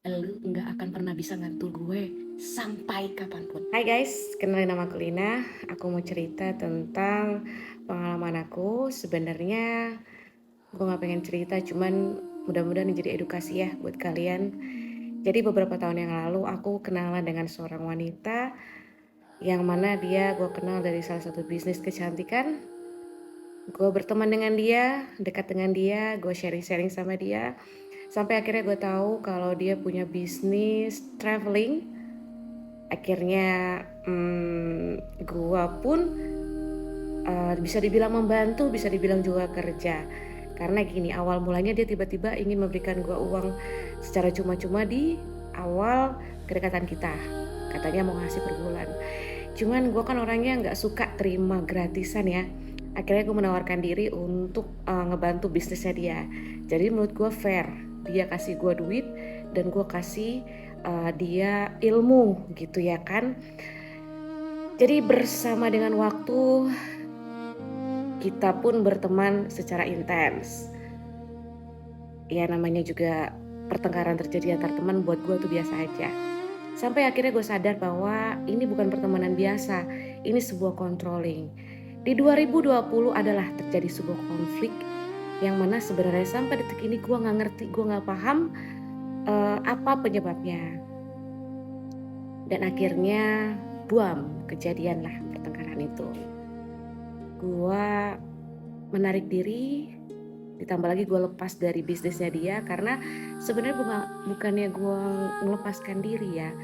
lu nggak akan pernah bisa ngatur gue sampai kapanpun. Hai guys, kenalin nama aku Lina. Aku mau cerita tentang pengalaman aku. Sebenarnya gue gak pengen cerita, cuman mudah-mudahan jadi edukasi ya buat kalian. Jadi beberapa tahun yang lalu aku kenalan dengan seorang wanita yang mana gue kenal dari salah satu bisnis kecantikan. Gue berteman dengan dia, dekat dengan dia, gue sharing-sharing sama dia. Sampai akhirnya gue tahu kalau dia punya bisnis traveling. Akhirnya gue pun bisa dibilang membantu, bisa dibilang juga kerja. Karena gini, awal mulanya dia tiba-tiba ingin memberikan gue uang secara cuma-cuma di awal kedekatan kita. Katanya mau ngasih per bulan. Cuman gue kan orangnya gak suka terima gratisan ya. Akhirnya gue menawarkan diri untuk ngebantu bisnisnya dia. Jadi menurut gue fair, dia kasih gue duit dan gue kasih dia ilmu gitu ya kan. Jadi bersama dengan waktu kita pun berteman secara intens. Ya namanya juga pertengkaran terjadi antar teman, buat gue tuh biasa aja. Sampai akhirnya gue sadar bahwa ini bukan pertemanan biasa, ini sebuah controlling. Di 2020 adalah terjadi sebuah konflik yang mana sebenarnya sampai detik ini gue gak ngerti, gue gak paham apa penyebabnya. Dan akhirnya buam, kejadian lah pertengkaran itu. Gue menarik diri, ditambah lagi gue lepas dari bisnisnya dia, karena sebenarnya bukannya gue melepaskan diri ya,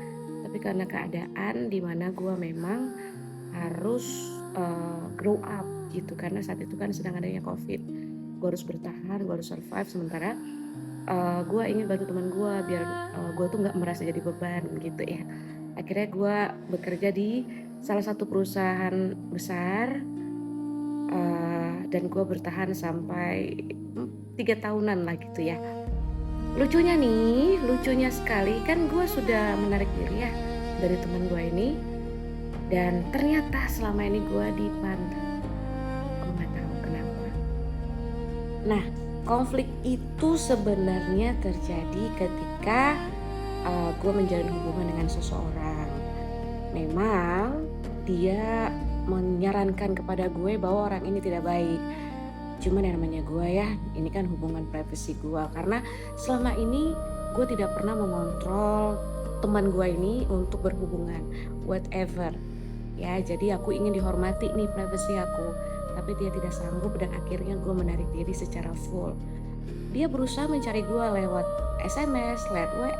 tapi karena keadaan dimana gue memang harus grow up gitu, karena saat itu kan sedang adanya COVID. Gue harus bertahan, gue harus survive, sementara gue ingin bantu teman gue biar gue tuh nggak merasa jadi beban gitu ya. Akhirnya gue bekerja di salah satu perusahaan besar dan gue bertahan sampai 3 tahunan lah gitu ya. Lucunya sekali kan gue sudah menarik diri ya dari teman gue ini, dan ternyata selama ini gue dipandang. Gue gak tahu kenapa. Nah, konflik itu sebenarnya terjadi ketika gue menjalin hubungan dengan seseorang. Memang dia menyarankan kepada gue bahwa orang ini tidak baik. Cuman yang namanya gue ya, ini kan hubungan privasi gue. Karena selama ini gue tidak pernah mengontrol teman gue ini untuk berhubungan, whatever. Ya, jadi aku ingin dihormati nih privasi aku. Tapi dia tidak sanggup dan akhirnya gue menarik diri secara full. Dia berusaha mencari gue lewat SMS, lewat WA.